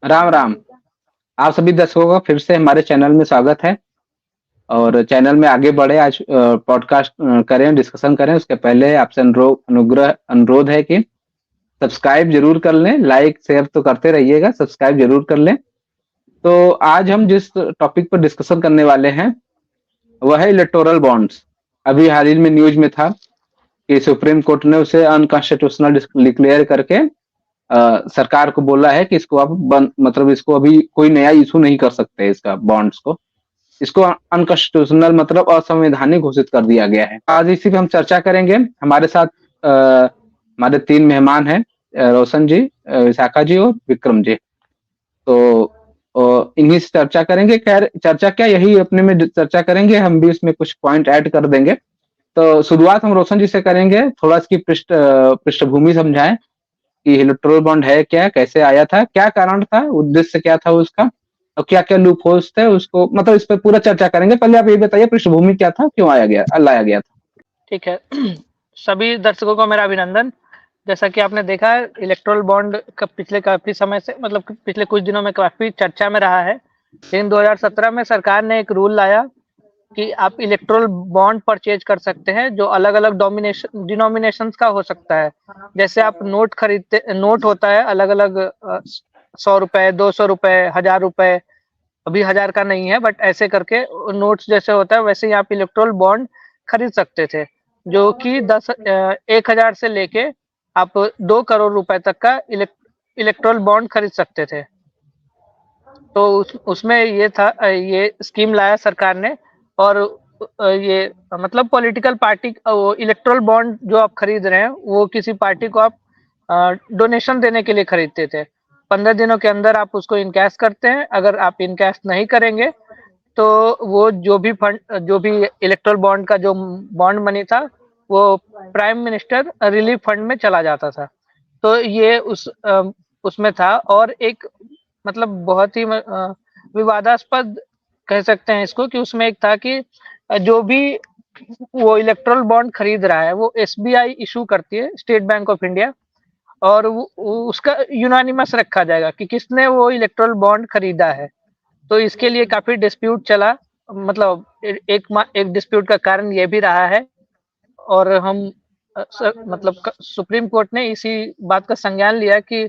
राम राम। आप सभी दर्शकों का फिर से हमारे चैनल में स्वागत है। और चैनल में आगे बढ़े, आज पॉडकास्ट करें, डिस्कशन करें, उसके पहले आपसे अनुरोध है कि सब्सक्राइब जरूर कर लें। लाइक शेयर तो करते रहिएगा, सब्सक्राइब जरूर कर लें। तो आज हम जिस टॉपिक पर डिस्कशन करने वाले हैं वह है इलेक्टोरल बॉन्ड्स। अभी हाल ही में न्यूज में था कि सुप्रीम कोर्ट ने उसे अनकॉन्स्टिट्यूशनल डिक्लेयर करके सरकार को बोला है कि इसको आप मतलब इसको अभी कोई नया इशू नहीं कर सकते, इसका बॉन्ड्स को, इसको अनकॉन्स्टिट्यूशनल मतलब असंवैधानिक घोषित कर दिया गया है। आज इसी पे हम चर्चा करेंगे। हमारे साथ हमारे तीन मेहमान हैं, रोशन जी, विशाखा जी और विक्रम जी। तो इन्हीं से चर्चा करेंगे। खैर, चर्चा क्या, यही अपने में चर्चा करेंगे, हम भी इसमें कुछ पॉइंट ऐड कर देंगे। तो शुरुआत हम रोशन जी से करेंगे। थोड़ा इसकी पृष्ठभूमि समझाएं कि इलेक्टोरल बॉन्ड है क्या, कैसे आया था, क्या कारण था, उद्देश्य क्या था उसका, और क्या क्या लूप होल्स थे उसको, मतलब इस पर पूरा चर्चा करेंगे। पहले आप ये बताइए पृष्ठभूमि क्या था, क्यों लाया गया था। ठीक है। सभी दर्शकों को मेरा अभिनंदन। जैसा कि आपने देखा है, इलेक्टोरल बॉन्ड का पिछले काफी समय से, मतलब पिछले कुछ दिनों में काफी चर्चा में रहा है। लेकिन 2017 में सरकार ने एक रूल लाया कि आप इलेक्टोरल बॉन्ड परचेज कर सकते हैं, जो अलग अलग डिनोमिनेशंस का हो सकता है। जैसे आप नोट खरीदते, नोट होता है अलग अलग, 100 रुपए, 200 रुपए, 1000 रुपए। अभी 1000 का नहीं है, बट ऐसे करके नोट्स जैसे होता है वैसे ही आप इलेक्टोरल बॉन्ड खरीद सकते थे, जो कि 1000 से लेके आप 2 करोड़ रुपए तक का इलेक्टोरल बॉन्ड खरीद सकते थे। तो उसमें ये था, ये स्कीम लाया सरकार ने। और ये मतलब पॉलिटिकल पार्टी, वो इलेक्टोरल बॉन्ड जो आप खरीद रहे हैं वो किसी पार्टी को आप डोनेशन देने के लिए खरीदते थे। 15 दिनों के अंदर आप उसको इनकैश करते हैं। अगर आप इनकैश नहीं करेंगे तो वो जो भी इलेक्टोरल बॉन्ड का जो बॉन्ड मनी था, वो प्राइम मिनिस्टर रिलीफ फंड में चला जाता था। तो ये उसमें था। और एक मतलब बहुत ही विवादास्पद कह सकते हैं इसको, कि उसमें एक था कि जो भी वो इलेक्टोरल बॉन्ड खरीद रहा है वो एसबीआई इशू करती है, स्टेट बैंक ऑफ इंडिया। और उसका यूनानिमस रखा जाएगा कि किसने वो इलेक्टोरल बॉन्ड खरीदा है। तो इसके लिए काफी डिस्प्यूट चला। मतलब एक डिस्प्यूट का कारण ये भी रहा है। और हम मतलब सुप्रीम कोर्ट ने इसी बात का संज्ञान लिया कि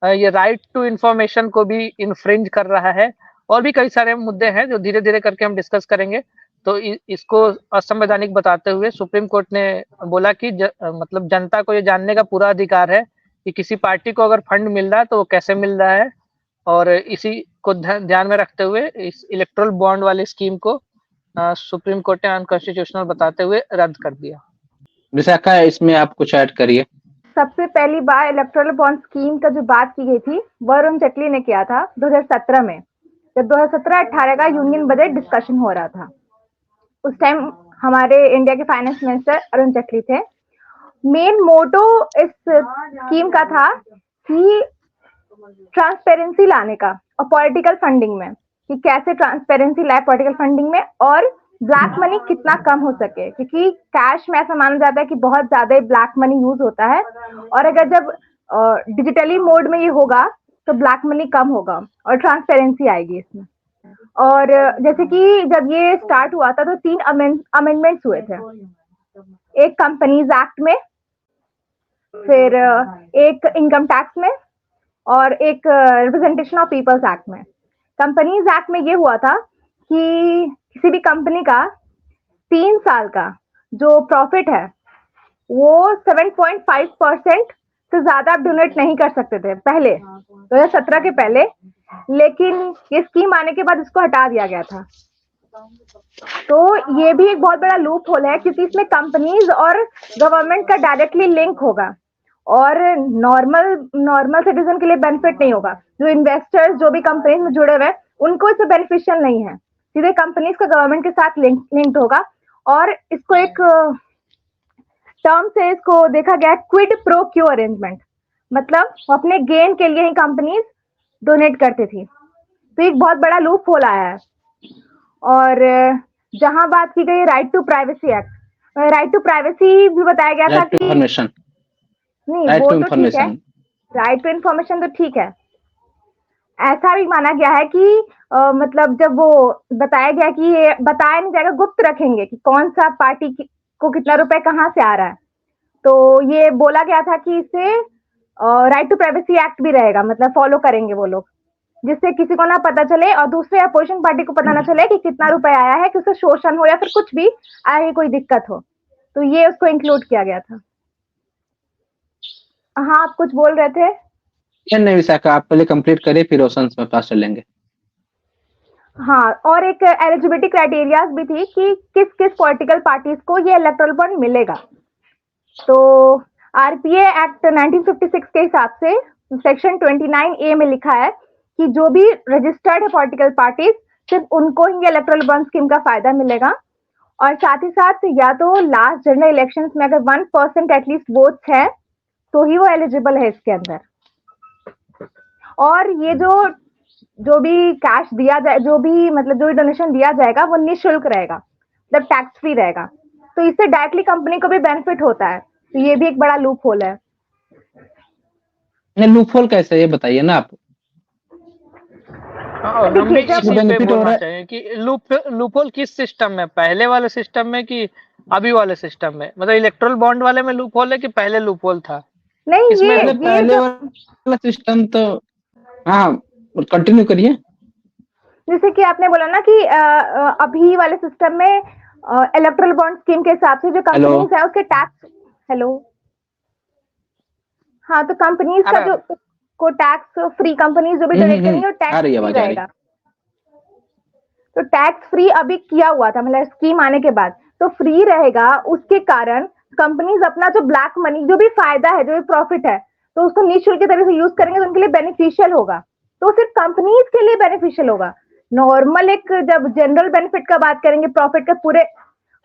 ये राइट टू इंफॉर्मेशन को भी इन्फ्रिंज कर रहा है। और भी कई सारे मुद्दे हैं जो धीरे धीरे करके हम डिस्कस करेंगे। तो इसको असंवैधानिक बताते हुए सुप्रीम कोर्ट ने बोला कि मतलब जनता को ये जानने का पूरा अधिकार है कि किसी पार्टी को अगर फंड मिल रहा है तो वो कैसे मिल रहा है। और इसी को ध्यान में रखते हुए इस इलेक्टोरल बॉन्ड वाली स्कीम को सुप्रीम कोर्ट ने अनकॉन्स्टिट्यूशनल बताते हुए रद्द कर दिया। विशाखा, इसमें आप कुछ ऐड करिए। सबसे पहली बार इलेक्टोरल बॉन्ड स्कीम का जो बात की गई थी वह अरुण जेटली ने किया था 2017 में, जब 2017-18 का यूनियन बजट डिस्कशन हो रहा था। उस टाइम हमारे इंडिया के फाइनेंस मिनिस्टर अरुण जेटली थे। मेन मोटो इस स्कीम का था कि ट्रांसपेरेंसी लाने का, और पॉलिटिकल फंडिंग में, कि कैसे ट्रांसपेरेंसी लाए पॉलिटिकल फंडिंग में, और ब्लैक मनी कितना कम हो सके, क्योंकि कैश में ऐसा माना जाता है कि बहुत ज्यादा ब्लैक मनी यूज होता है। और अगर जब डिजिटली मोड में ये होगा तो ब्लैक मनी कम होगा और ट्रांसपेरेंसी आएगी इसमें। और जैसे कि जब ये स्टार्ट हुआ था तो 3 अमेंडमेंट्स हुए थे। एक कंपनीज एक्ट में, फिर एक इनकम टैक्स में, और एक रिप्रेजेंटेशन ऑफ पीपल्स एक्ट में। कंपनीज एक्ट में ये हुआ था कि किसी भी कंपनी का 3 साल का जो प्रॉफिट है वो 7.5% से ज्यादा आप डोनेट नहीं कर सकते थे पहले, 2017 के पहले। लेकिन ये स्कीम आने के बाद इसको हटा दिया गया था। तो ये भी एक बहुत बड़ा लूप होल है, क्योंकि इसमें कंपनीज और गवर्नमेंट का डायरेक्टली लिंक होगा, और नॉर्मल सिटीजन के लिए बेनिफिट नहीं होगा। जो इन्वेस्टर्स जो भी कंपनीज में जुड़े हुए हैं उनको इससे बेनिफिशियल नहीं है। सीधे कंपनीज का गवर्नमेंट के साथ लिंक्ड होगा। और इसको एक टर्म से इसको देखा गया, क्विड प्रो क्यू अरेंजमेंट, मतलब अपने गेन के लिए ही कंपनीज डोनेट करती थी। तो एक बहुत बड़ा लूप होल आया है। और जहां बात की गई right to privacy act, right to privacy भी बताया गया था कि नहीं, वो तो ठीक है, राइट टू इन्फॉर्मेशन तो ठीक है, ऐसा भी माना गया है कि मतलब जब वो बताया गया कि ये बताया नहीं जाएगा, गुप्त रखेंगे कि कौन सा पार्टी को कितना रुपए कहाँ से आ रहा है। तो ये बोला गया था कि इससे राइट टू प्राइवेसी एक्ट भी रहेगा, मतलब फॉलो करेंगे वो लोग, जिससे किसी को ना पता चले और दूसरे अपोजिशन पार्टी को पता ना चले कि कितना रुपए आया है, कि उसे शोषण हो या फिर कुछ भी आगे कोई दिक्कत हो। तो ये उसको इंक्लूड किया गया था। हाँ, आप कुछ बोल रहे थे? नहीं विशाखा, आप पहले कंप्लीट करिए, फिर रोशन में पास चलेंगे। हाँ, और एक एलिजिबिलिटी क्राइटेरियाज भी थी कि किस किस पॉलिटिकल पार्टीज को ये इलेक्टोरल बॉन्ड मिलेगा। तो आरपीए एक्ट 1956 के हिसाब से सेक्शन 29A में लिखा है कि जो भी रजिस्टर्ड है पॉलिटिकल पार्टीज, सिर्फ उनको ही इलेक्टोरल बॉन्ड स्कीम का फायदा मिलेगा। और साथ ही साथ या तो लास्ट जनरल इलेक्शंस में अगर 1% एटलीस्ट वोट्स है तो ही वो एलिजिबल है इसके अंदर। और ये जो भी कैश दिया जाए, जो भी मतलब जो भी डोनेशन दिया जाएगा वो निःशुल्क रहेगा, मतलब टैक्स फ्री रहेगा। तो इससे डायरेक्टली कंपनी को भी बेनिफिट होता है। तो ये भी एक बड़ा लूप होल है। नहीं, लूप होल कैसे, ये बताइए ना आप। और हम भी देखिए, इसी पे बेनिफिट हो रहा बोलना है। चाहिए कि लूपहोल किस सिस्टम में, पहले वाले सिस्टम में कि अभी वाले सिस्टम में, मतलब इलेक्ट्रल बॉन्ड वाले में लूपहोल है कि पहले लूपहोल था? नहीं, इसमें अरे ये पहले जो वाला सिस्टम तो, हाँ कंटिन्यू करिए। जैसे कि आपने बोला ना कि अभी वाले सिस्टम में इलेक्ट्रल बॉन्ड स्कीम के हिसाब से जो हेलो। कंपनीज है उसके टैक्स, हेलो, हाँ, तो कंपनीज का अरे जो को टैक्स फ्री, कंपनीज जो भी डोनेट करेंगे वो आ टैक्स रही है, फ्री आवाज आ रही। रहेगा। तो टैक्स फ्री अभी किया हुआ था, मतलब स्कीम आने के बाद तो फ्री रहेगा। उसके कारण कंपनीज अपना जो ब्लैक मनी, जो भी फायदा है, जो भी प्रॉफिट है, तो उसको निःशुल्क की तरह से यूज करेंगे तो उनके लिए बेनिफिशियल होगा। तो सिर्फ कंपनीज के लिए बेनिफिशियल होगा। नॉर्मल एक जब जनरल बेनिफिट का बात करेंगे, प्रॉफिट का पूरे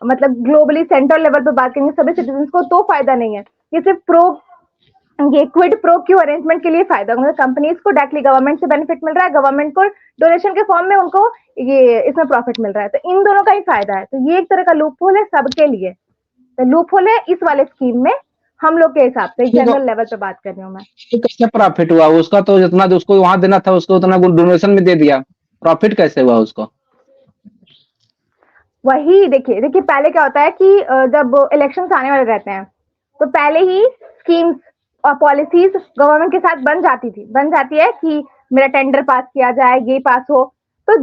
मतलब ग्लोबली सेंट्रल लेवल पर बात करेंगे सभी सिटीजन को, तो फायदा नहीं है। ये सिर्फ ये क्विड प्रो क्यू अरेंजमेंट के लिए फायदा, मतलब कंपनीज को डायरेक्टली गवर्नमेंट से बेनिफिट मिल रहा है, गवर्नमेंट को डोनेशन के फॉर्म में उनको ये इसमें प्रॉफिट मिल रहा है। तो इन दोनों का ही फायदा है। तो ये एक तरह का लूप होल है सबके लिए। तो लूप होल है इस वाले स्कीम में, हम लोग के हिसाब से देखो, जनरल लेवल पे बात कर रही हूँ मैं। ये कैसे प्रॉफिट हुआ उसका? तो जितना उसको वहां देना था उसको उतना डोनेशन में दे दिया, प्रॉफिट कैसे हुआ उसको? वही देखिए देखिए पहले क्या होता है कि जब इलेक्शंस आने वाले रहते हैं तो पहले ही स्कीम्स और पॉलिसीज गवर्नमेंट के साथ बन जाती है कि मेरा टेंडर पास किया जाए, ये पास हो। तो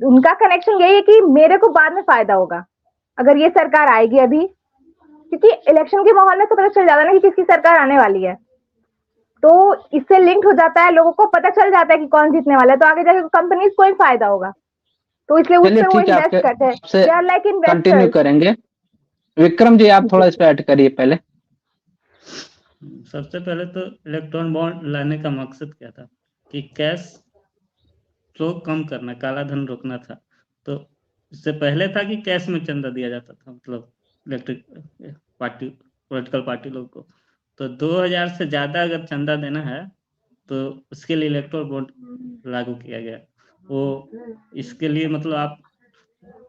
उनका कनेक्शन यही है कि मेरे को बाद में फायदा होगा अगर ये सरकार आएगी अभी, क्योंकि इलेक्शन के माहौल में तो पता चल जाता है ना कि किसकी सरकार आने वाली है। तो इससे लिंक्ड हो जाता है, लोगों को पता चल जाता है कि कौन जीतने वाला है, तो आगे जाके कंपनीज को ही फायदा होगा। तो इसलिए उस चलिए पे वो ठीक है, इन्वेस्ट आपके करते हैं। आपसे they are like continue investors. करेंगे। विक्रम जी, आप थोड़ा इस पे ऐड करिए पहले। सबसे पहले तो इलेक्ट्रॉन बॉन्ड लाने का मकसद क्या था कि कैश फ्लो कम करना, काला धन रोकना था। तो इससे पहले था कि कैश में चंदा दिया जाता था, मतलब इलेक्ट्रिक पार्टी पॉलिटिकल पार्टी लोग को। तो 2000 से ज्यादा अगर चंदा देना है तो उसके लिए इलेक्ट्रल बॉन्ड लागू किया गया। वो इसके लिए मतलब आप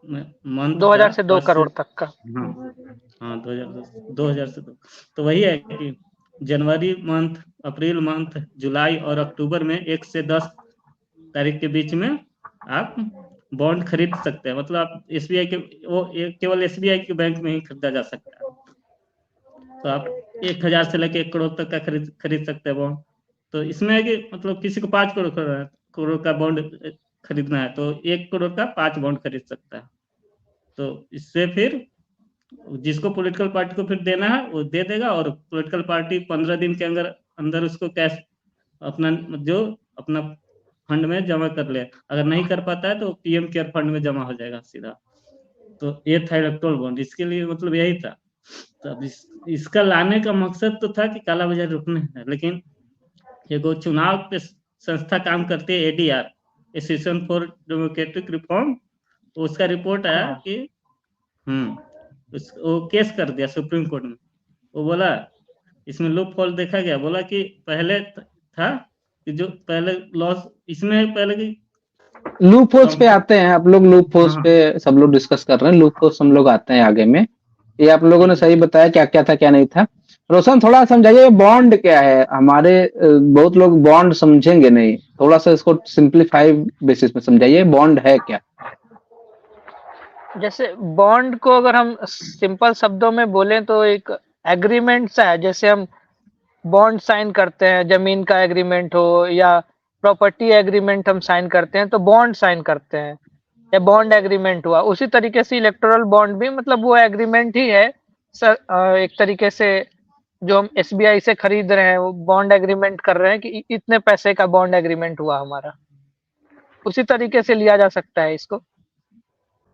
मंथ 2000 से 2 का करोड़ तक का। हाँ हाँ 2000 से तो वही है कि जनवरी मंथ, अप्रैल मंथ, जुलाई और अक्टूबर में 1 से 10 तारीख के बीच में आप बॉन्ड खरीद सकते हैं। मतलब आप एसबीआई के वो केवल एसबीआई के बैंक में ही खरीदा जा सकता है। तो आप 1000 से लेकर 1 करोड़ तक का खरीद सकते हैं बॉन्ड। तो इसमें है कि मतलब किसी को 5 करोड़ का बॉन्ड खरीदना है तो 1 करोड़ का 5 बॉन्ड खरीद सकता है। तो इससे फिर जिसको पॉलिटिकल पार्टी को फिर देना है वो दे देगा, और पॉलिटिकल पार्टी 15 दिन के अंदर उसको कैश अपना फंड में जमा कर ले। अगर नहीं कर पाता है तो पीएम केयर फंड में जमा हो जाएगा सीधा। तो ये था इलेक्ट्रल बॉन्ड, इसके लिए मतलब यही था। तो अब इसका लाने का मकसद तो था कि काला बाजार रुकने है। लेकिन एगो चुनाव पे संस्था काम करती है, ADR, association for democratic reform. उसका रिपोर्ट आया कि वो केस कर दिया सुप्रीम कोर्ट में। वो बोला इसमें लूप होल देखा गया। बोला कि पहले था कि जो पहले लॉस इसमें पहले की लूप होल्स पे आते हैं आप लोग, लूप होल्स पे सब लोग डिस्कस कर रहे हैं। लूप होल्स हम लोग आते हैं आगे में। ये आप लोगों ने सही बताया क्या क्या था क्या नहीं था। रोशन थोड़ा समझाइए बॉन्ड क्या है? हमारे बहुत लोग बॉन्ड समझेंगे नहीं, थोड़ा सा इसको सिंप्लीफाई बेसिस में समझाइए, बॉन्ड है क्या? जैसे बॉन्ड को अगर हम सिंपल शब्दों में बोलें तो एक एग्रीमेंट सा है। जैसे हम बॉन्ड साइन करते हैं, जमीन का एग्रीमेंट हो या प्रॉपर्टी एग्रीमेंट हम साइन करते हैं तो बॉन्ड साइन करते हैं, या बॉन्ड एग्रीमेंट हुआ। उसी तरीके से इलेक्टोरल बॉन्ड भी मतलब वो एग्रीमेंट ही है सर। एक तरीके से जो हम एसबीआई से खरीद रहे हैं वो बॉन्ड एग्रीमेंट कर रहे हैं कि इतने पैसे का बॉन्ड एग्रीमेंट हुआ हमारा। उसी तरीके से लिया जा सकता है इसको।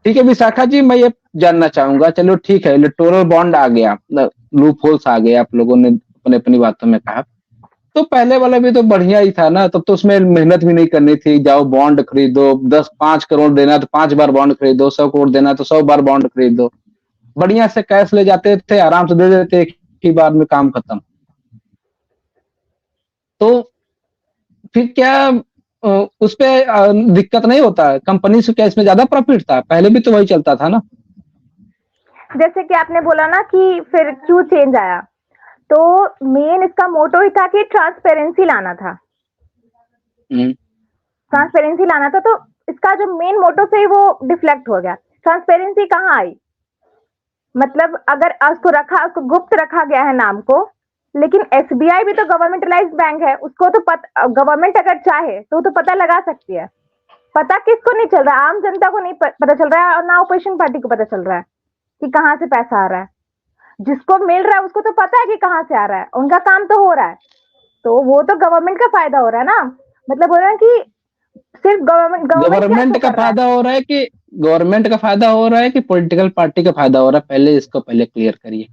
ठीक है विशाखा जी, मैं ये जानना चाहूंगा, चलो ठीक है इलेक्टोरल बॉन्ड आ गया, लूप होल्स आ गए, आप लोगों ने अपने अपनी बातों में कहा, तो पहले वाला भी तो बढ़िया ही था ना, तब तो उसमें मेहनत भी नहीं करनी थी, जाओ बॉन्ड खरीदो, 5 करोड़ देना तो 5 बार बॉन्ड खरीदो, 100 करोड़ देना तो 100 बार बॉन्ड खरीदो, बढ़िया से कैश ले जाते थे, आराम से दे देते, एक ही बार में काम खत्म। तो फिर क्या उस पे दिक्कत नहीं होता है? कंपनी से क्या इसमें ज्यादा प्रॉफिट था? पहले भी तो वही चलता था ना। जैसे कि आपने बोला ना कि फिर क्यों चेंज आया, तो मेन इसका मोटो ही था कि ट्रांसपेरेंसी लाना था। ट्रांसपेरेंसी लाना था, तो इसका जो मेन मोटो से ही वो डिफ्लेक्ट हो गया। ट्रांसपेरेंसी कहाँ आई? मतलब अगर उसको गुप्त रखा गया है नाम को, लेकिन एसबीआई भी तो गवर्नमेंटलाइज्ड बैंक है, उसको तो गवर्नमेंट अगर चाहे तो पता लगा सकती है। पता किसको नहीं चल रहा? आम जनता को नहीं पता चल रहा है, और ना ऑपोजिशन पार्टी को पता चल रहा है कि कहाँ से पैसा आ रहा है। जिसको मिल रहा है उसको तो पता है कि कहाँ से आ रहा है, उनका काम तो हो रहा है, तो वो तो गवर्नमेंट का फायदा हो रहा है ना। मतलब हो रहा है कि सिर्फ गवर्नमेंट का फायदा हो रहा है कि गवर्नमेंट का फायदा हो रहा है कि पॉलिटिकल पार्टी का फायदा हो रहा है? पहले इसको पहले क्लियर करिए।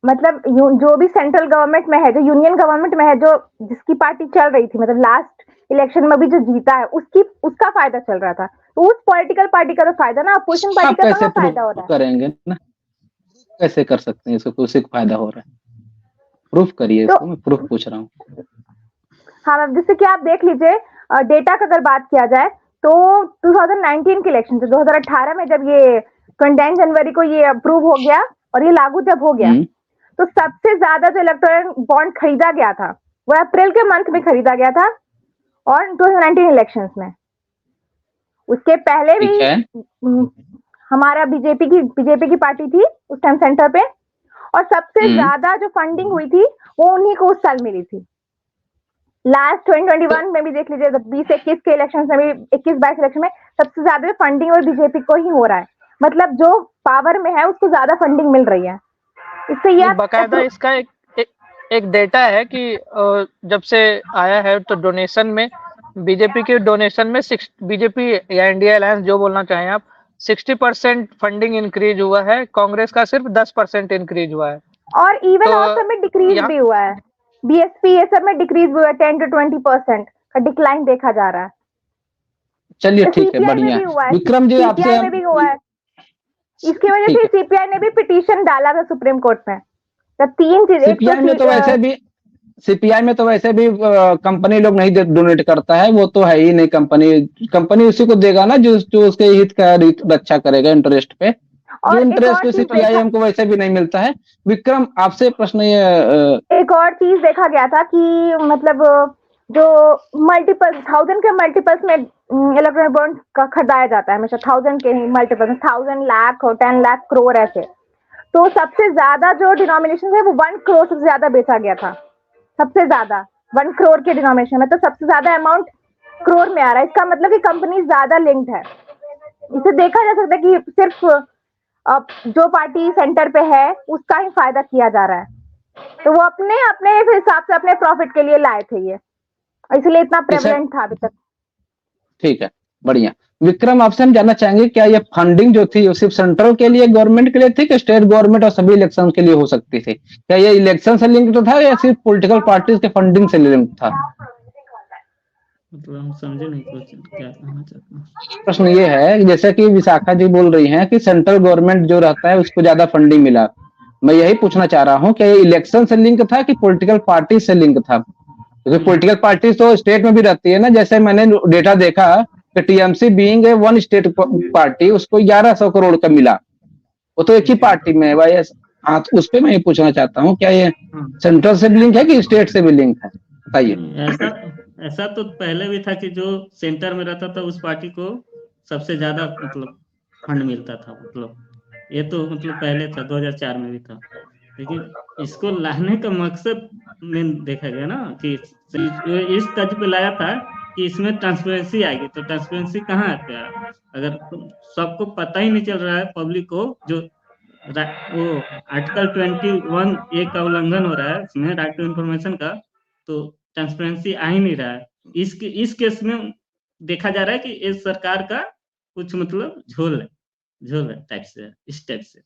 मतलब जो भी सेंट्रल गवर्नमेंट में है, जो यूनियन गवर्नमेंट में है, जो जिसकी पार्टी चल रही थी, मतलब लास्ट इलेक्शन में भी जो जीता है, उसका फायदा चल रहा था, तो उस पॉलिटिकल पार्टी का तो फायदा ना, अपोजिशन पार्टी का कहाँ फायदा हो रहा है? करेंगे ना, कैसे कर सकते हैं इसको? उसी को फायदा हो रहा है, प्रूफ करिए इसको, मैं प्रूफ पूछ रहा हूँ। हाँ, जैसे कि आप देख लीजिए, डेटा का अगर बात किया जाए तो 2019 के इलेक्शन से 2018 में जब ये 29 जनवरी को ये अप्रूव हो गया और ये लागू जब हो गया, तो सबसे ज्यादा जो इलेक्टोरल बॉन्ड खरीदा गया था वो अप्रैल के मंथ में खरीदा गया था, और 2019 इलेक्शंस में। उसके पहले भी हमारा बीजेपी की पार्टी थी उस टाइम सेंटर पे, और सबसे ज्यादा जो फंडिंग हुई थी वो उन्हीं को उस साल मिली थी। लास्ट 2021 में भी देख लीजिए, 20-21 के इलेक्शन में भी, 21-22 इलेक्शन में सबसे ज्यादा फंडिंग और बीजेपी को ही हो रहा है। मतलब जो पावर में है उसको ज्यादा फंडिंग मिल रही है। इससे यह बाकायदा इसका एक डेटा है कि जब से आया है तो डोनेशन में, बीजेपी के डोनेशन में बीजेपी या इंडिया अलायंस जो बोलना चाहें आप, 60% फंडिंग इंक्रीज हुआ है, कांग्रेस का सिर्फ 10% इंक्रीज हुआ है। और इवन और सब में डिक्रीज भी हुआ है, बीएसपी ये सब में डिक्रीज हुआ है, 10 to 20% का डिक्लाइन देखा जा रहा है। चलिए ठीक है, बढ़िया। विक्रम जी आपसे में भी हुआ है, इसकी वजह से सीपीआई ने भी पिटीशन डाला था सुप्रीम कोर्ट में। तो 3 चीजें, सीपीआई में तो वैसे भी कंपनी लोग नहीं डोनेट करता है, वो तो है ही नहीं, कंपनी उसी को देगा ना जो उसके हित का रक्षा करेगा इंटरेस्ट पे, जो इंटरेस्ट तो सीपीआईएम को वैसे भी नहीं मिलता है। विक्रम आपसे प्रश्न ये, एक और चीज देखा गया था कि मतलब जो मल्टीपल 1000 के मल्टीपल्स में इलेक्ट्रॉनिक बॉन्ड का खरीदाया जाता है हमेशा, 1000 के ही मल्टीपल, 1000 लाख और 10 लाख करोड़ ऐसे। तो सबसे ज्यादा जो डिनोमिनेशन है वो 1 करोड़ सबसे ज्यादा बेचा गया था, सबसे ज्यादा 1 करोड़ के डिनोमिनेशन में, तो सबसे ज्यादा अमाउंट करोड़ में आ रहा है। इसका मतलब कि कंपनी ज्यादा लिंक्ड है। इसे देखा जा सकता है कि सिर्फ जो पार्टी सेंटर पे है उसका ही फायदा किया जा रहा है, तो वो अपने हिसाब से अपने प्रॉफिट के लिए लाए थे ये, इसलिए इतना प्रेवलेंट था अभी तक। ठीक है, बढ़िया। विक्रम आपसे हम जानना चाहेंगे, क्या ये फंडिंग जो थी वो सिर्फ सेंट्रल के लिए, गवर्नमेंट के लिए थी, कि स्टेट गवर्नमेंट और सभी इलेक्शन के लिए हो सकती थी? क्या ये इलेक्शन से लिंक था या सिर्फ पॉलिटिकल पार्टीज के फंडिंग से लिंक था? मतलब हम समझे नहीं क्या कहना चाहते हैं। प्रश्न ये है, जैसे कि विशाखा जी बोल रही हैं कि सेंट्रल गवर्नमेंट जो रहता है उसको ज्यादा फंडिंग मिला, मैं यही पूछना चाह रहा हूँ, क्या ये इलेक्शन से लिंक था कि पॉलिटिकल पार्टी से लिंक था? क्योंकि पॉलिटिकल पार्टी तो स्टेट में भी रहती है ना, जैसे मैंने डेटा देखा कि TMC being one state party, उसको 1100 करोड़ का मिला, वो तो एक ही पार्टी में है भाई। हाँ, तो उस पे मैं ये पूछना चाहता हूँ, क्या ये हाँ। सेंट्रल से भी लिंक है कि स्टेट से भी लिंक है, बताइए। ऐसा ऐसा तो पहले भी था कि जो सेंटर में रहता था उस पार्टी को सबसे ज्यादा मतलब फंड मिलता था, मतलब ये तो मतलब पहले था, 2004 में भी था। लेकिन इसको लाने का मकसद में देखा गया ना कि इस तर्ज पे लाया था कि इसमें ट्रांसपेरेंसी आएगी। तो ट्रांसपेरेंसी कहाँ है क्या? अगर सबको पता ही नहीं चल रहा है पब्लिक को, जो वो आर्टिकल 21 ए का उल्लंघन हो रहा है इसमें, राइट टू इन्फॉर्मेशन का, तो ट्रांसपेरेंसी आ ही नहीं रहा है। इस केस में देखा जा रहा है कि इस सरकार का कुछ मतलब झोल है टाइप से, इस टाइप से।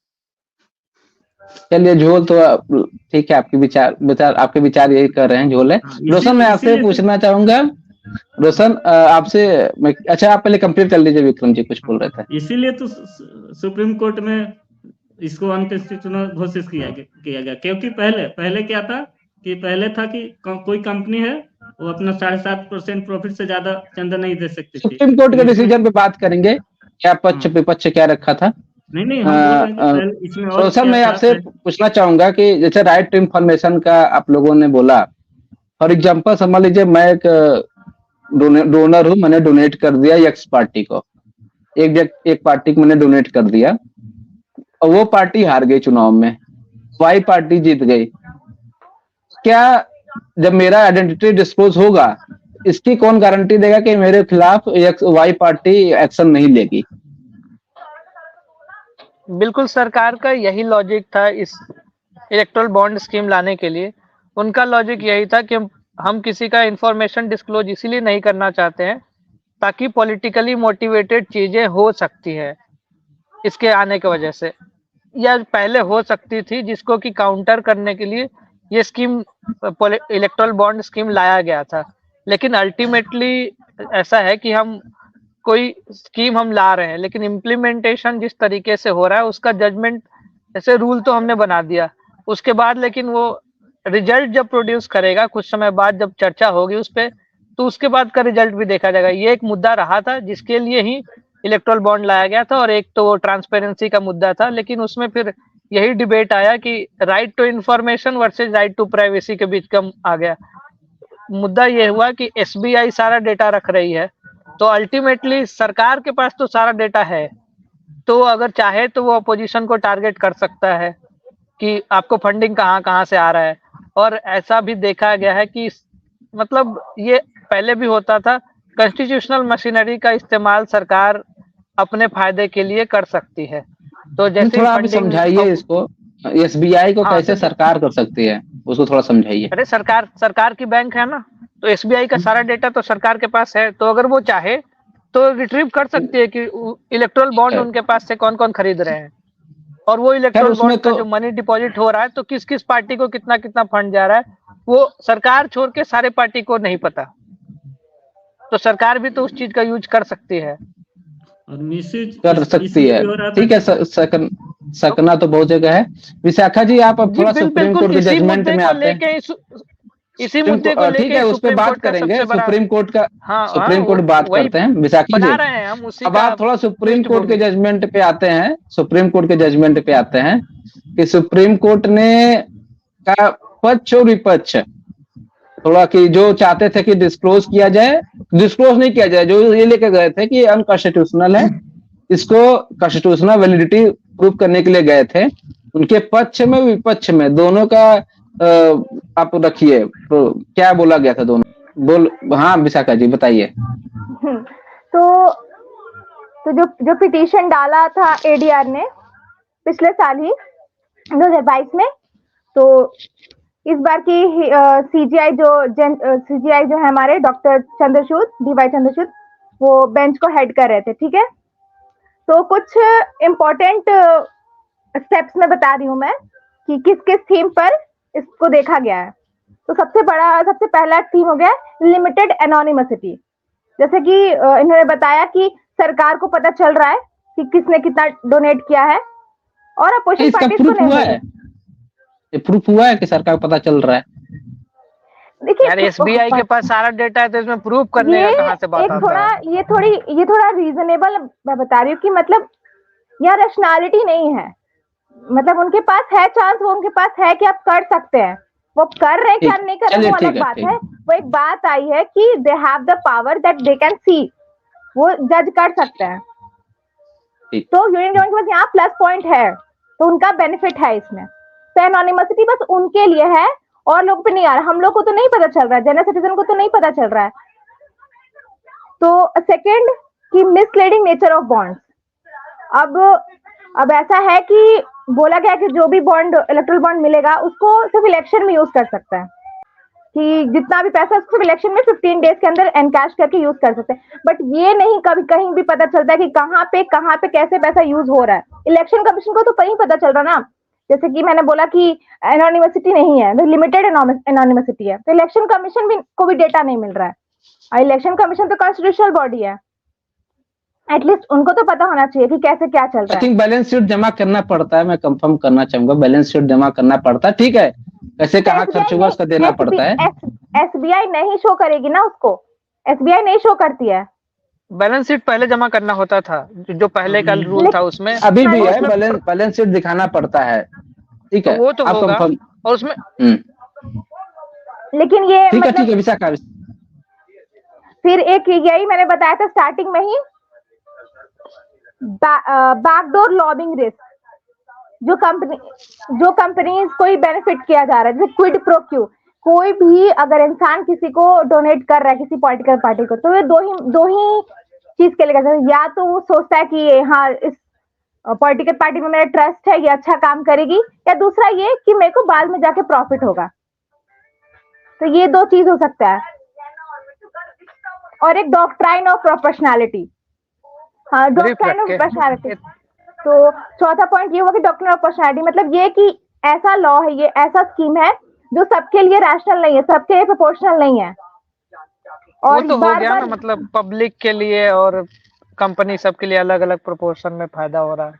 चलिए, झोल तो ठीक है, आपके विचार आपके विचार यही कर रहे हैं, झोल है। हाँ, रोशन, मैं आपसे इसीलिए पूछना चाहूंगा, रोशन आपसे अच्छा, आप पहले कंप्लीट कर लीजिए, विक्रम जी कुछ बोल रहे थे। इसीलिए तो सुप्रीम कोर्ट में इसको अनकॉन्स्टिट्यूशनल घोषित किया गया, क्योंकि पहले क्या था कि पहले था कि कोई कंपनी है वो अपना 7.5% प्रॉफिट से ज्यादा चंदा नहीं दे सकती थी। सुप्रीम कोर्ट के डिसीजन पे बात करेंगे, क्या पक्ष विपक्ष क्या रखा था। नहीं, हम बोल रहे हैं कि पहले इसमें और रोशन, क्या मैं था आपसे पूछना चाहूंगा कि जैसे राइट टू इन्फॉर्मेशन का आप लोगों ने बोला, फॉर एग्जाम्पल समझ लीजिए मैं एक डोनर हूं, मैंने डोनेट कर दिया एक्स पार्टी को, एक पार्टी को मैंने डोनेट कर दिया, और वो पार्टी हार गई चुनाव में, वाई पार्टी जीत गई। क्या जब मेरा आइडेंटिटी डिस्क्लोज होगा, इसकी कौन गारंटी देगा कि मेरे खिलाफ वाई पार्टी एक्शन नहीं लेगी? बिल्कुल, सरकार का यही लॉजिक था इस इलेक्टोरल बॉन्ड स्कीम लाने के लिए। उनका लॉजिक यही था कि हम किसी का इंफॉर्मेशन डिस्क्लोज इसीलिए नहीं करना चाहते हैं ताकि पॉलिटिकली मोटिवेटेड चीजें हो सकती है इसके आने की वजह से, या पहले हो सकती थी, जिसको कि काउंटर करने के लिए ये स्कीम, इलेक्टोरल बॉन्ड स्कीम लाया गया था। लेकिन अल्टीमेटली ऐसा है कि हम कोई स्कीम हम ला रहे हैं, लेकिन इम्प्लीमेंटेशन जिस तरीके से हो रहा है उसका जजमेंट, ऐसे रूल तो हमने बना दिया, उसके बाद लेकिन वो रिजल्ट जब प्रोड्यूस करेगा कुछ समय बाद, जब चर्चा होगी उस पे, तो उसके बाद का रिजल्ट भी देखा जाएगा। ये एक मुद्दा रहा था जिसके लिए ही इलेक्टोरल बॉन्ड लाया गया था, और एक तो वो ट्रांसपेरेंसी का मुद्दा था। लेकिन उसमें फिर यही डिबेट आया कि right to information versus right to privacy के बीच का आ गया। मुद्दा ये हुआ कि एसबीआई सारा डेटा रख रही है, तो अल्टीमेटली सरकार के पास तो सारा डेटा है, तो अगर चाहे तो वो अपोजिशन को टारगेट कर सकता है कि आपको फंडिंग कहाँ कहाँ से आ रहा है। और ऐसा भी देखा गया है कि मतलब ये पहले भी होता था, कॉन्स्टिट्यूशनल मशीनरी का इस्तेमाल सरकार अपने फायदे के लिए कर सकती है। तो जैसे ही थोड़ा आप फंडिंग, समझाइए इसको, एसबीआई को हाँ, कैसे सरकार कर सकती है, उसको थोड़ा समझाइए। अरे सरकार की बैंक है ना, तो एसबीआई का सारा डेटा तो सरकार के पास है, तो अगर वो चाहे तो रिट्रीव कर सकती है कि इलेक्टोरल बॉन्ड उनके पास से कौन कौन खरीद रहे हैं, और वो खैर इलेक्टोरल उसमें बॉन्ड का तो जो मनी डिपॉजिट हो रहा है, तो किस किस पार्टी को कितना कितना फंड जा रहा है, वो सरकार छोड़ के सारे पार्टी को नहीं पता। तो सरकार भी तो उस चीज का यूज कर सकती है, और मिसयूज कर सकती इसलिए है। भी हो रहा था ठीक है, कि सकना तो बहुत जगह है। विशाखा जी, आप अब जी थोड़ा सुप्रीम बिल्कुल, कोर्ट के इसी जजमेंट मुद्दे में को आते हैं। लेके इसी मुद्दे को ठीक लेके है, ही उस पर सुप्रीम बात कोर्ट का करेंगे, सबसे बड़ा, हाँ हाँ, सुप्रीम कोर्ट बात वही करते हैं विशाखा जी। बना रहे हैं हम उसी अब का आप थोड़ा सुप्रीम कोर्ट के पृष्ठभूमि। जजमेंट पे आते हैं, सुप्रीम कोर्ट के जजमेंट पे आते हैं कि सुप्रीम कोर्ट ने का पक्ष और विपक्ष थोड़ा कि जो चाहते थे कि डिस्क्लोज किया जाए, डिस्क्लोज नहीं किया जाए, जो ये लेके गए थे कि अनकॉन्स्टिट्यूशनल है, इसको कॉन्स्टिट्यूशनल वैलिडिटी प्रूव करने के लिए गए थे, उनके पक्ष में विपक्ष में दोनों का आप रखिए, तो क्या बोला गया था दोनों? हाँ विशाखा जी बताइए। तो जो पिटीशन डाला था एडीआर ने पिछले साल ही 2022 में, तो इस बार की सीजीआई जो है हमारे डॉक्टर चंद्रचूड़, डीवाई चंद्रचूड़, वो बेंच को हेड कर रहे थे। ठीक है, तो कुछ इम्पोर्टेंट स्टेप्स में बता रही हूँ मैं कि किस किस थीम पर इसको देखा गया है। तो सबसे पहला थीम हो गया लिमिटेड एनोनिमसिटी। जैसे कि इन्होंने बताया कि सरकार को पता चल रहा है कि किसने कितना डोनेट किया है, और अपोजिशन इसका पार्टीज को प्रूफ नहीं हुआ मिला। है? ये प्रूफ हुआ है कि सरकार को पता चल रहा है? देखिए यार एसबीआई के पास सारा डेटा है, तो इसमें प्रूफ करने का कहाँ से बात आता है? ये थोड़ा रीजनेबल मैं बता रही हूँ कि मतलब यहाँ रैशनैलिटी नहीं है। मतलब उनके पास है चांस, वो उनके पास है कि आप कर सकते हैं। वो कर रहे क्या ठीक, नहीं कर रहे चलिए वो ठीक अलग है, बात ठीक है। वो एक बात आई है कि they have the power that they can see, वो जज कर सकते हैं। ठीक। तो यूनियन गवर्नमेंट के पास यहाँ प्लस पॉइंट है, तो उनका बेनिफिट है इसमें। तो एनोनिमसिटी बस उनके लिए है और लोग पे नहीं आ रहा, हम लोग को तो नहीं पता चल रहा है, जनरल सिटीजन को तो नहीं पता चल रहा है। तो सेकंड कि मिसलीडिंग नेचर ऑफ बॉन्ड्स। अब ऐसा है कि बोला गया कि जो भी बॉन्ड इलेक्ट्रल बॉन्ड मिलेगा उसको सिर्फ इलेक्शन में यूज कर सकता है, कि जितना भी पैसा सिर्फ इलेक्शन में 15 डेज के अंदर एनकैश करके यूज कर सकते हैं। बट ये नहीं कभी कहीं भी पता चलता है कि कहाँ पे कैसे पैसा यूज हो रहा है। इलेक्शन कमीशन को तो कहीं पता चल रहा ना, जैसे कि मैंने बोला कि एनोनिमसिटी नहीं है, लिमिटेड एनोनिमसिटी है, तो इलेक्शन कमीशन भी को भी डेटा नहीं मिल रहा है। और इलेक्शन कमीशन तो कॉन्स्टिट्यूशनल बॉडी है, एटलीस्ट उनको तो पता होना चाहिए कि कैसे क्या चल रहा आई है। थिंक बैलेंस शीट जमा करना पड़ता है, मैं कंफर्म करना चाहूंगा, बैलेंस शीट जमा करना पड़ता है। ठीक है, कैसे कहाँ खर्च हुआ उसका देना पड़ता है। एसबीआई नहीं शो करेगी ना उसको, एसबीआई नहीं शो करती है। बैलेंस शीट पहले जमा करना होता था, जो पहले का रूल था उसमें। अभी भी है, उसमें बैलेंस शीट दिखाना पड़ता है। ठीक तो है, वो तो आप होगा, कंफर्म। और उसमें लेकिन ये ठीक है, मतलब ठीक है विशाखा। फिर एक यही मैंने बताया था स्टार्टिंग में ही, बैकडोर लॉबिंग रिस्क। जो कंपनीज कोई बेनिफिट किया जा रहा है, जैसे क्विड प्रो क्यू, कोई भी अगर इंसान किसी को डोनेट कर रहा है किसी पॉलिटिकल पार्टी को, तो ये दो ही चीज के लिए कर सकते हैं। या तो वो सोचता है कि हाँ इस पॉलिटिकल पार्टी में मेरा ट्रस्ट है, ये अच्छा काम करेगी, या दूसरा ये कि मेरे को बाद में जाके प्रॉफिट होगा। तो ये दो चीज हो सकता है। और एक डॉक्ट्राइन ऑफ प्रोपोर्शनैलिटी। हाँ, डॉक्ट्राइन ऑफ प्रोपोर्शनैलिटी। तो चौथा पॉइंट ये हुआ कि डॉक्ट्राइन ऑफ प्रोपोर्शनैलिटी मतलब ये कि ऐसा लॉ है, ये ऐसा स्कीम है जो सबके लिए रैशनल नहीं है, सबके लिए प्रोपोर्शनल नहीं है। और वो तो हो गया ना, मतलब पब्लिक के लिए और कंपनी सबके लिए अलग अलग प्रोपोर्शन में फायदा हो रहा है।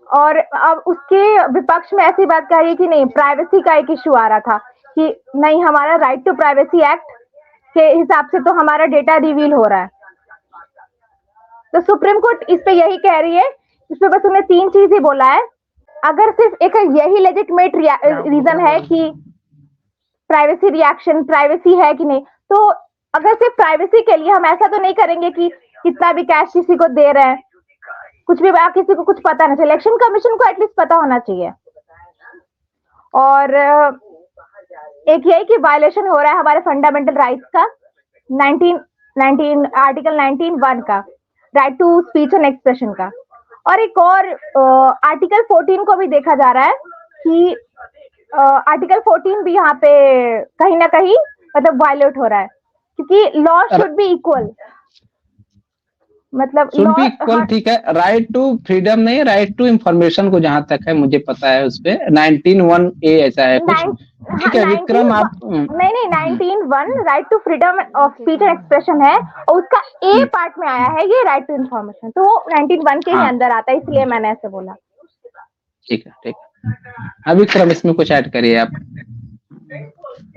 और अब उसके विपक्ष में ऐसी बात कही है कि नहीं, प्राइवेसी का एक इश्यू आ रहा था कि नहीं, हमारा राइट टू प्राइवेसी एक्ट के हिसाब से तो हमारा डेटा रिवील हो रहा है। तो सुप्रीम कोर्ट इस पे यही कह रही है, इस पे बस उन्हें 3 चीज ही बोला है। अगर सिर्फ एक यही लेजिटिमेट रीजन है कि प्राइवेसी रिएक्शन, प्राइवेसी है कि नहीं, तो अगर सिर्फ प्राइवेसी के लिए हम ऐसा तो नहीं करेंगे कि कितना भी कैश किसी को दे रहे हैं, कुछ भी किसी को कुछ पता नहीं चले। इलेक्शन कमीशन को एटलीस्ट पता होना चाहिए। और एक यही कि वायलेशन हो रहा है हमारे फंडामेंटल राइट्स का, 19 आर्टिकल 19(1) का, right to speech and expression का। और एक और आर्टिकल 14 को भी देखा जा रहा है कि आर्टिकल 14 भी यहाँ पे कहीं ना कहीं मतलब वायलेट हो रहा है, क्योंकि लॉ शुड बी इक्वल, मतलब शुड बी इक्वल। ठीक है, राइट टू फ्रीडम नहीं, राइट टू इंफॉर्मेशन को जहां तक है मुझे पता है उस पे 19(1)(a) ऐसा है कुछ। ठीक है विक्रम, आप नहीं 19(1) right to freedom of speech and expression है, और उसका ए पार्ट में आया है ये राइट टू इंफॉर्मेशन, तो वो 19(1) के ही अंदर आता है, इसलिए मैंने ऐसे बोला। ठीक है, ठीक है। अब विक्रम इसमें कुछ ऐड करिए आप।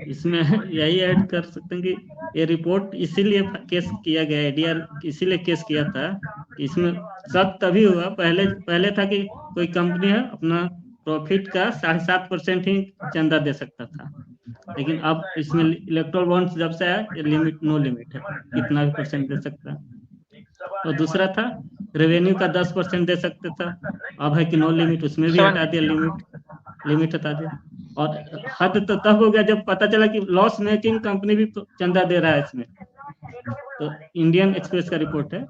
इसमें यही ऐड कर सकते हैं कि ये रिपोर्ट इसीलिए केस किया गया, एडीआर इसीलिए केस किया था कि इसमें शक तभी हुआ, पहले था कि कोई कंपनी है अपना प्रॉफिट का 7.5% ही चंदा दे सकता था, लेकिन अब इसमें इलेक्ट्रल बॉन्ड्स जब से आया, ये लिमिट नो लिमिट है, कितना भी परसेंट दे सकता है। और दूसरा था रेवेन्यू का 10% दे सकते था, अब है कि नो लिमिट, उसमें भी हटा दिया, लिमिट हटा दिया। और हद तो तब हो गया जब पता चला कि लॉस मेकिंग कंपनी भी चंदा दे रहा है इसमें। तो इंडियन एक्सप्रेस का रिपोर्ट है,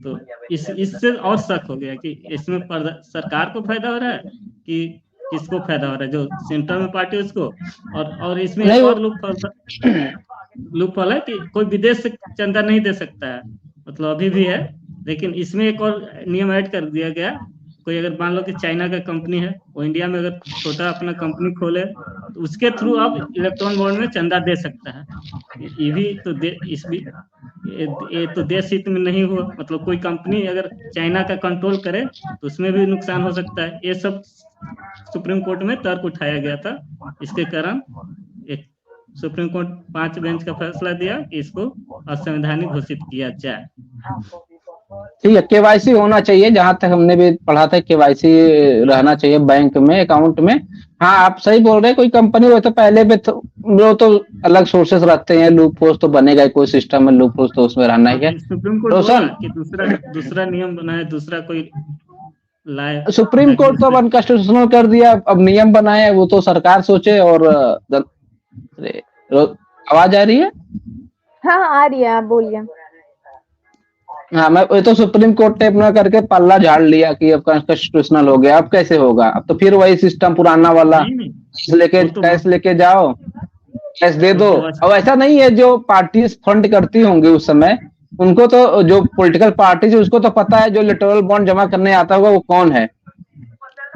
तो इससे और शक हो गया कि इसमें सरकार को फायदा हो रहा है कि किसको फायदा हो रहा है, जो सेंटर में पार्टी उसको। और इसमें एक और लूपहोल है कि कोई विदेश से चंदा नहीं दे सकता है, मतलब अभी भी है, लेकिन इसमें एक और नियम ऐड कर दिया गया, कोई अगर मान लो कि चाइना का कंपनी है, वो इंडिया में अगर छोटा अपना कंपनी खोले तो उसके थ्रू आप इलेक्ट्रॉन बॉन्ड में चंदा दे सकता है। ये भी तो ये तो देश हित में नहीं हुआ, मतलब कोई कंपनी अगर चाइना का कंट्रोल करे तो उसमें भी नुकसान हो सकता है। ये सब सुप्रीम कोर्ट में तर्क उठाया गया था, इसके कारण एक सुप्रीम कोर्ट 5 बेंच का फैसला दिया कि इसको असंवैधानिक घोषित किया जाए। ठीक है, केवाईसी होना चाहिए, जहां तक हमने भी पढ़ा था केवाईसी रहना चाहिए बैंक में, अकाउंट में। हाँ, आप सही बोल रहे हैं, कोई कंपनी हो तो पहले भी तो वो तो अलग सोर्सेस रखते हैं, लूप होल्स तो बनेगा ही, कोई सिस्टम में लूप होल्स तो उसमें रहना ही है। अभी सुप्रीम कोर्ट बोला रोशन, कि दूसरा दूसरा नियम बनाए, दूसरा कोई लाए, सुप्रीम ताकि कोर्ट तो अब उससे अनकॉन्स्टिट्यूशनल कर दिया, अब नियम बनाए, वो तो सरकार सोचे। और अरे, आवाज आ रही है? हाँ हाँ, आ रही है, आप बोलिए। हाँ, मैं ये तो सुप्रीम कोर्ट ने अपना करके पल्ला झाड़ लिया कि अब कॉन्स्टिट्यूशनल हो गया। अब कैसे होगा? अब तो फिर वही सिस्टम पुराना वाला, नहीं नहीं, कैश लेके जाओ, कैश दे वो दो। तो अब ऐसा नहीं है, जो पार्टीज फंड करती होंगी उस समय, उनको तो, जो पॉलिटिकल पार्टीज है उसको तो पता है जो इलेक्टोरल बॉन्ड जमा करने आता होगा वो कौन है।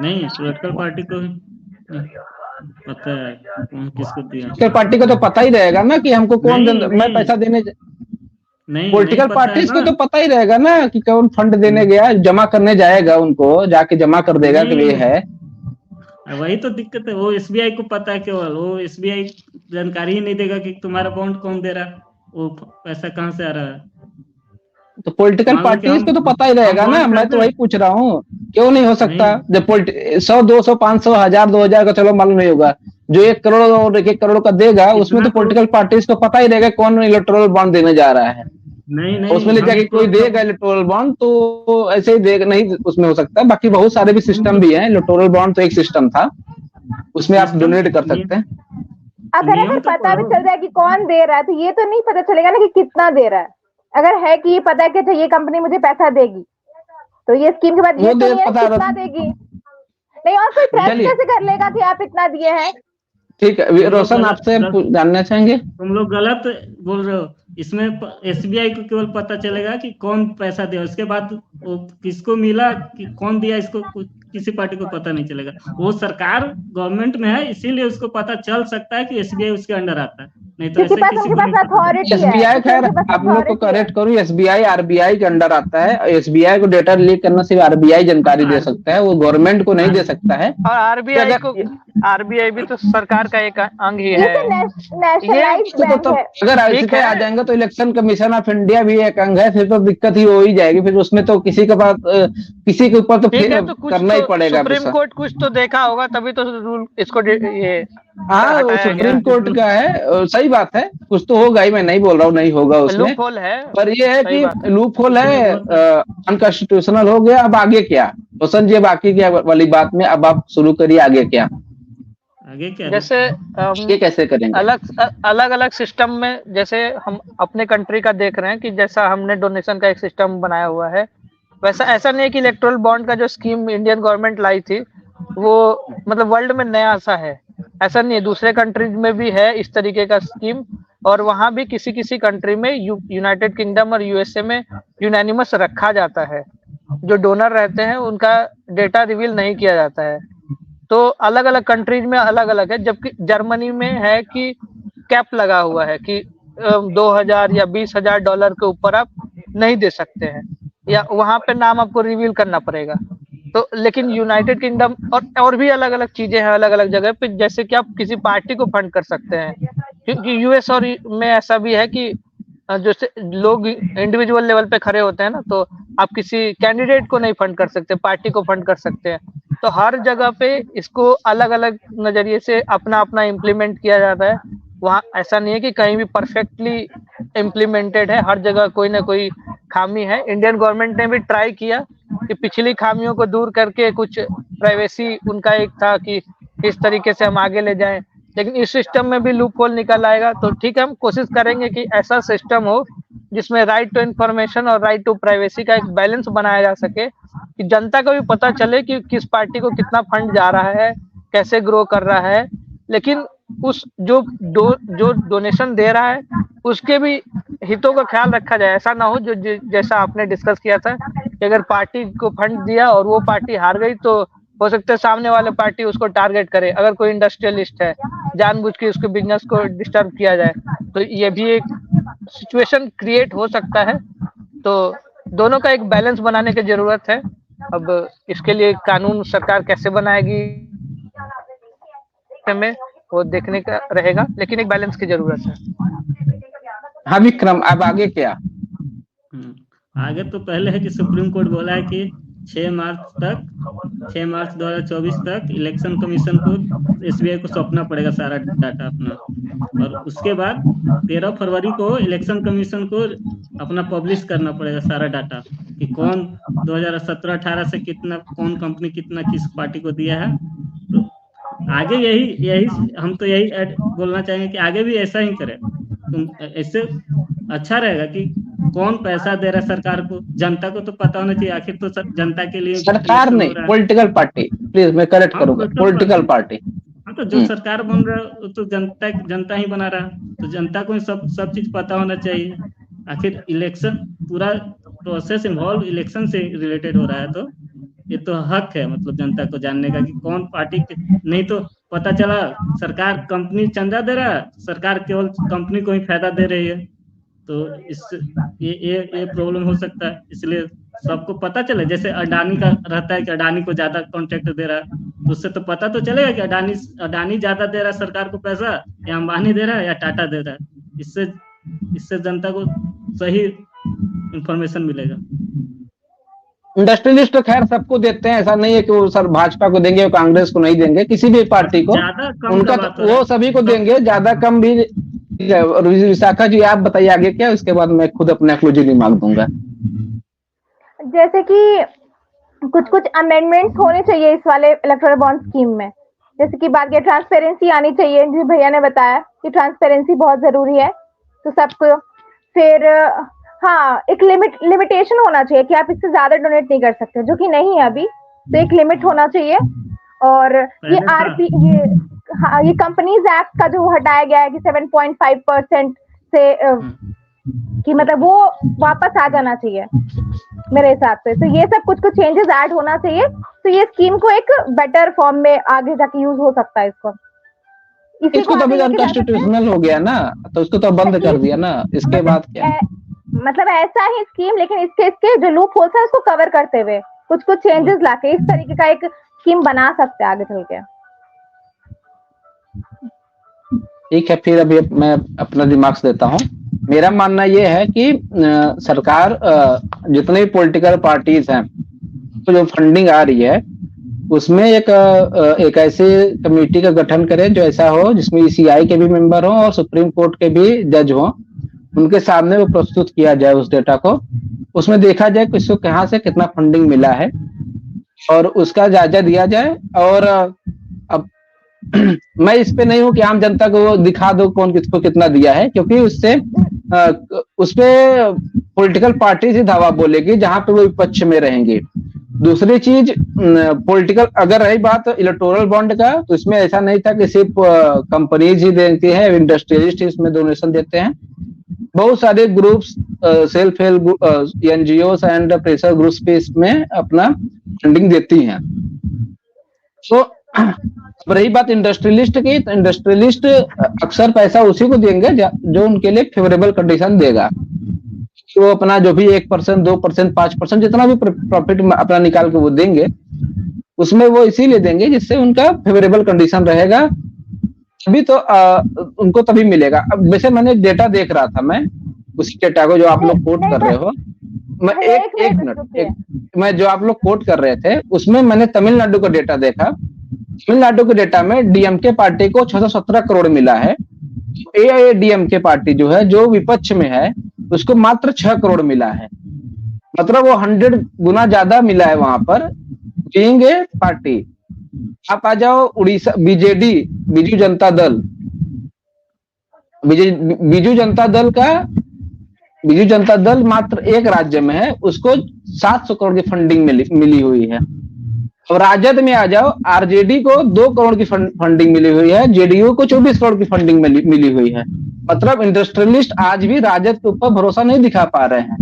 नहीं, पॉलिटिकल पार्टी को भी पता है कौन किसको दिया। पॉलिटिकल पार्टी को तो पता ही रहेगा ना कि हमको कौन नहीं मैं नहीं पैसा देने। नहीं, नहीं पॉलिटिकल पता है पार्टीज को ना। तो पता ही रहेगा ना कि कौन फंड देने गया, जमा करने जाएगा, उनको जाके जमा कर देगा कि ये नहीं, है। वही तो दिक्कत है, वो एसबीआई को पता है, केवल वो एसबीआई जानकारी ही नहीं देगा कि तुम्हारा बॉन्ड कौन दे रहा है, वो पैसा कहाँ से आ रहा है। तो पॉलिटिकल मान लो कि पार्टीज को तो पता ही हम रहेगा ना, बॉन्ड मैं तो खरीदे। वही पूछ रहा हूँ। क्यों नहीं हो सकता? नहीं जब 100, 200, 500, 1000, 2000 का चलो मालूम नहीं होगा, जो 1 करोड़ और 1 1 करोड़ का देगा उसमें इतना तो तो पॉलिटिकल पार्टीज को पता ही रहेगा कौन इलेक्टोरल बॉन्ड देने जा रहा है। नहीं उसमें नहीं, ले हम जाके कोई तुरंत देगा इलेक्टोरल बॉन्ड तो ऐसे ही देगा नहीं, उसमें हो सकता है। बाकी बहुत सारे भी तुम सिस्टम तो भी हैं, इलेक्टोरल बॉन्ड तो एक सिस्टम था, उसमें आप सिस्टम डोनेट कर सकते हैं। अगर नियम तो पता भी पढ़ो। चल जाए कि कौन दे रहा है, तो ये तो नहीं पता चलेगा ना कि कितना दे रहा है। अगर है कि ये पता है कि अच्छा ये कंपनी मुझे पैसा देगी, तो ये स्कीम के बाद ये वो तो दे नहीं है पता कितना देगी। नहीं, और कोई ट्रस्ट चलिए कैसे कर लेगा कि आप इतना दिए हैं? ठीक है, तुम लोग रोशन आपसे जानना चाहेंगे। तुम लोग गलत बोल रहे हो। इसमें एसबीआई को केवल पता चलेगा कि कौन पैसा दिया, उसके बाद वो किसको मिला कि कौन दिया, इसको किसी पार्टी को पता नहीं चलेगा। वो सरकार गवर्नमेंट में है, इसीलिए उसको पता चल सकता है कि एसबीआई उसके अंडर आता है, नहीं तो क्योंकि ऐसे पास किसी उनके को पास नहीं पता चलेगा। अथॉरिटी है, एसबीआई, क्योंकि खैर उनके पास आप लोग को अथॉरिटी है। करेक्ट करूँ, एसबीआई आरबीआई के अंडर आता है। एसबीआई को डेटा लीक करना सिर्फ आरबीआई जानकारी दे सकता है, वो गवर्नमेंट को नहीं दे सकता है। और आरबीआई को, अगर आरबीआई भी तो सरकार का एक अंग ही ये है। तो ये नेशनलाइज्ड बैंक तो है। अगर ऐसे ठीक पे आ है, जाएंगे तो इलेक्शन कमीशन ऑफ इंडिया भी एक अंग है, फिर तो दिक्कत ही हो ही जाएगी। फिर उसमें तो किसी के पास किसी के ऊपर तो ठीक फिर है, तो कुछ करना तो ही पड़ेगा सुप्रीम विश्वास। कोर्ट कुछ तो देखा होगा, तभी तो रूल इसको ये हाँ, वो हटाया गया। सुप्रीम कोर्ट का है, सही बात है, कुछ तो होगा ही, मैं नहीं बोल रहा हूँ नहीं होगा उसमें। लूप होल है, पर ये है सही कि बात है। लूप होल इसमें है, बहुत सारे अनकॉन्स्टिट्यूशनल हो गया। अब आगे क्या? रोशन जी, अब बाकी क्या वाली बात में अब आप शुरू करिए, आगे क्या, आगे क्या जैसे ये कैसे करेंगे? अलग अलग सिस्टम में, जैसे हम अपने कंट्री का देख रहे हैं कि जैसा हमने डोनेशन का एक सिस्टम बनाया हुआ है, वैसा ऐसा नहीं है कि इलेक्टोरल बॉन्ड का जो स्कीम इंडियन गवर्नमेंट लाई थी वो मतलब वर्ल्ड में नया सा है। ऐसा नहीं है, दूसरे कंट्रीज में भी है इस तरीके का स्कीम। और वहां भी किसी किसी कंट्री में, यूनाइटेड किंगडम और यूएसए में यूनानिमस रखा जाता है। जो डोनर रहते हैं उनका डेटा रिवील नहीं किया जाता है। तो अलग अलग कंट्रीज में अलग अलग है, जबकि जर्मनी में है कि कैप लगा हुआ है कि 2000 या $20,000 के ऊपर आप नहीं दे सकते हैं, या वहां पे नाम आपको रिवील करना पड़ेगा। तो लेकिन यूनाइटेड किंगडम और भी अलग अलग चीजें हैं अलग अलग जगह पे, जैसे कि आप किसी पार्टी को फंड कर सकते हैं। क्योंकि यूएस और में ऐसा भी है कि जैसे लोग इंडिविजुअल लेवल पे खड़े होते हैं ना, तो आप किसी कैंडिडेट को नहीं फंड कर सकते, पार्टी को फंड कर सकते हैं। तो हर जगह पे इसको अलग अलग नजरिए से अपना अपना इम्प्लीमेंट किया जाता है। वहाँ ऐसा नहीं है कि कहीं भी परफेक्टली इम्प्लीमेंटेड है, हर जगह कोई ना कोई खामी है। इंडियन गवर्नमेंट ने भी ट्राई किया कि पिछली खामियों को दूर करके कुछ प्राइवेसी उनका एक था कि इस तरीके से हम आगे ले जाएं, लेकिन इस सिस्टम में भी लूप होल निकल आएगा। तो ठीक है, हम कोशिश करेंगे कि ऐसा सिस्टम हो जिसमें राइट टू इन्फॉर्मेशन और राइट टू प्राइवेसी का एक बैलेंस बनाया जा सके, कि जनता को भी पता चले कि किस पार्टी को कितना फंड जा रहा है, कैसे ग्रो कर रहा है। लेकिन उस जो डोनेशन दे रहा है उसके भी हितों का ख्याल रखा जाए। ऐसा ना हो जैसा आपने डिस्कस किया था कि अगर पार्टी को फंड दिया और वो पार्टी हार गई तो हो सकता है सामने वाले पार्टी उसको टारगेट करे। अगर कोई इंडस्ट्रियलिस्ट है, जानबूझ के उसके बिजनेस को डिस्टर्ब किया जाए, तो ये भी एक सिचुएशन क्रिएट हो सकता है। तो दोनों का एक बैलेंस बनाने की जरूरत है। अब इसके लिए कानून सरकार कैसे बनाएगी हमें वो देखने का रहेगा, लेकिन एक बैलेंस की जरूरत है। हाँ विक्रम, अब आगे क्या? आगे तो पहले है कि सुप्रीम कोर्ट बोला है कि 6 मार्च 2024 तक इलेक्शन कमीशन को एसबीआई को सौंपना पड़ेगा सारा डाटा अपना, और उसके बाद 13 फरवरी को इलेक्शन कमीशन को अपना पब्लिश करना पड़ेगा सारा डाटा कि कौन 2017-18 से कितना कौन कंपनी कितना किस पार्टी को दिया है। तो आगे यही हम तो यही बोलना चाहेंगे कि आगे भी ऐसा ही करें। तुम ऐसे अच्छा रहेगा कि कौन पैसा दे रहा है सरकार को, जनता को तो पता होना चाहिए। आखिर तो जनता के लिए सरकार नहीं, पॉलिटिकल पार्टी, प्लीज मैं करेक्ट करूंगा, पॉलिटिकल पार्टी। हाँ, तो जो सरकार बन रहा है तो जनता ही बना रहा है, तो जनता को सब चीज पता होना चाहिए। आखिर इलेक्शन पूरा प्रोसेस इन्वॉल्व इलेक्शन से रिलेटेड हो रहा है, तो ये तो हक है मतलब जनता को जानने का कि कौन पार्टी नहीं तो पता चला सरकार कंपनी चंदा दे रहा है, सरकार केवल कंपनी को ही फायदा दे रही है, तो इस ये प्रॉब्लम हो सकता है। इसलिए सबको पता चले, जैसे अडानी का रहता है कि अडानी को ज्यादा कॉन्ट्रैक्ट दे रहा है, तो उससे तो पता तो चलेगा कि अडानी ज्यादा दे रहा है सरकार को पैसा, या अंबानी दे रहा है या टाटा दे रहा है। इससे जनता को सही इंफॉर्मेशन मिलेगा। इंडस्ट्रियलिस्ट तो खैर सबको देते हैं, ऐसा नहीं है कि वो सर भाजपा को देंगे कांग्रेस को नहीं देंगे, किसी भी पार्टी को उनका तो वो सभी को देंगे, ज्यादा कम भी। विशाखा जी आप बताइए आगे क्या, उसके बाद मैं खुद अपना क्लोजिंग रिमार्क दूंगा। जैसे कि कुछ अमेंडमेंट्स होने चाहिए इस वाले इलेक्टोरल बॉन्ड स्कीम में, जैसे कि बात की ट्रांसपेरेंसी आनी चाहिए, जी भैया ने बताया कि ट्रांसपेरेंसी बहुत जरूरी है तो सबको। फिर हाँ, एक लिमिटेशन होना चाहिए कि आप इससे ज्यादा डोनेट नहीं कर सकते, जो कि नहीं है अभी, तो एक लिमिट होना चाहिए। और ये कंपनीज एक्ट का जो हटाया गया है कि 7.5% से कि मतलब वो वापस आ जाना चाहिए मेरे हिसाब से। तो ये सब कुछ चेंजेस ऐड होना चाहिए, तो ये स्कीम को एक बेटर फॉर्म में आगे जाके यूज हो सकता है। इसको तो अभी अनकॉन्स्टिट्यूशनल हो गया ना, तो उसको तो बंद कर दिया ना, इसके बाद क्या मतलब ऐसा ही स्कीम, लेकिन इसके जो लूप होल्स है उसको कवर करते हुए कुछ चेंजेस लाके इस तरीके का एक स्कीम बना सकते हैं आगे चल के। ठीक है, फिर अभी मैं अपना रिमार्क्स देता हूँ। मेरा मानना यह है कि सरकार जितने भी पॉलिटिकल पार्टीज हैं तो जो फंडिंग आ रही है उसमें एक ऐसे कमेटी का गठन करे जो ऐसा हो जिसमें ईसीआई के भी मेंबर हो और सुप्रीम कोर्ट के भी जज हो, उनके सामने वो प्रस्तुत किया जाए उस डेटा को, उसमें देखा जाए कि इसको कहाँ से कितना फंडिंग मिला है और उसका जायजा दिया जाए। और अब मैं इस पे नहीं हूं कि आम जनता को दिखा दो कौन किसको कितना दिया है, क्योंकि उससे उस पे पॉलिटिकल पार्टी से धावा बोलेगी जहां पे वो विपक्ष में रहेंगी। दूसरी चीज, पॉलिटिकल अगर रही बात इलेक्टोरल बॉन्ड का, तो इसमें ऐसा नहीं था कि सिर्फ कंपनीज ही देती है, इंडस्ट्रियलिस्ट इसमें डोनेशन देते हैं, बहुत सारे groups, self help NGOs and pressure groups पे इसमें अपना फंडिंग देती हैं। तो रही बात इंडस्ट्रियलिस्ट की, तो इंडस्ट्रियलिस्ट अक्सर पैसा उसी को देंगे जो उनके लिए फेवरेबल कंडीशन देगा। तो अपना जो भी 1%, 2%, 5% जितना भी प्रॉफिट अपना निकाल के वो देंगे, उसमें वो इसीलिए देंगे जिससे उनका फेवरेबल कंडीशन रहेगा, तभी तो उनको तभी मिलेगा। अब वैसे मैंने डेटा देख रहा था, मैं उसी डेटा को जो आप लोग कोट कर रहे हो, मैं एक मिनट, मैं जो आप लोग कोट कर रहे थे उसमें मैंने तमिलनाडु का डेटा देखा। तमिलनाडु के डेटा में डीएमके पार्टी को 617 करोड़ मिला है। एआईएडीएमके पार्टी जो है, जो विपक्ष में है, उसको मात्र 6 करोड़ मिला है। मतलब वो 100 गुना ज्यादा मिला है वहां पर बीइंग ए पार्टी। आप आ जाओ उड़ीसा, बीजेडी, बीजू जनता दल, बीजू जनता दल मात्र एक राज्य में है, उसको 700 करोड़ की फंडिंग मिली हुई है। और राजद में आ जाओ, आरजेडी को 2 करोड़ की फंडिंग मिली हुई है, जेडीयू को 24 करोड़ की फंडिंग मिली हुई है। मतलब इंडस्ट्रियलिस्ट आज भी राजद के ऊपर भरोसा नहीं दिखा पा रहे हैं,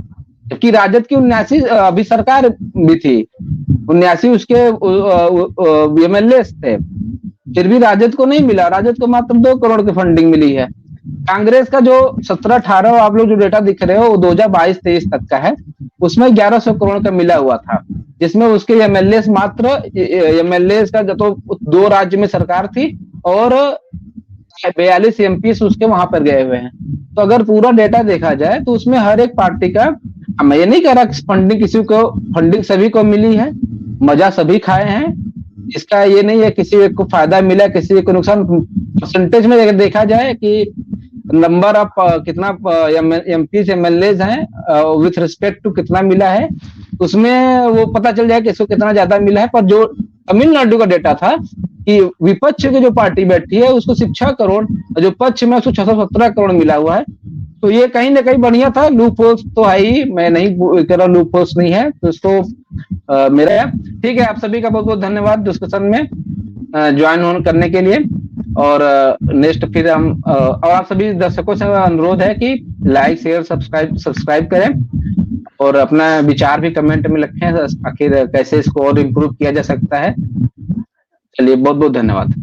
जबकि राजद की 79 अभी सरकार भी थी, 79 उसके एमएलए थे, फिर भी राजद को नहीं मिला। राजद को मात्र 2 करोड़ की फंडिंग मिली है। कांग्रेस का जो 17-18 आप लोग जो डेटा दिख रहे हो वो 2022-23 तक का है, उसमें 1100 करोड़ का मिला हुआ था, जिसमें उसके एमएलए मात्र, एमएलए का तो 2 राज्य में सरकार थी और 42 एमपी उसके वहां पर गए हुए हैं। तो अगर पूरा डेटा देखा जाए तो उसमें हर एक पार्टी का, मैं ये नहीं कह रहा फंडिंग किसी को, फंडिंग सभी को मिली है, मजा सभी खाए हैं, इसका ये नहीं है किसी एक को फायदा मिला किसी एक को नुकसान। परसेंटेज में अगर देखा जाए कि नंबर ऑफ कितना एमपी एमएलए हैं विथ रिस्पेक्ट टू कितना मिला है, उसमें वो पता चल जाए कि इसको कितना ज्यादा मिला है। पर जो तमिलनाडु का डेटा था कि विपक्ष की जो पार्टी बैठी है उसको 6 करोड़, जो पक्ष में उसको 617 करोड़ मिला हुआ है। तो ये कहीं ना कहीं बढ़िया था। लूप होल्स तो है ही, मैं नहीं कह रहा लूप होल्स नहीं है, तो इसको मेरा ठीक है। आप सभी का बहुत बहुत धन्यवाद डिस्कशन में ज्वाइन करने के लिए। और नेक्स्ट फिर हम और आप सभी दर्शकों से अनुरोध है कि लाइक शेयर सब्सक्राइब करें और अपना विचार भी कमेंट में लिखें, आखिर कैसे इसको और इम्प्रूव किया जा सकता है। चलिए बहुत बहुत धन्यवाद।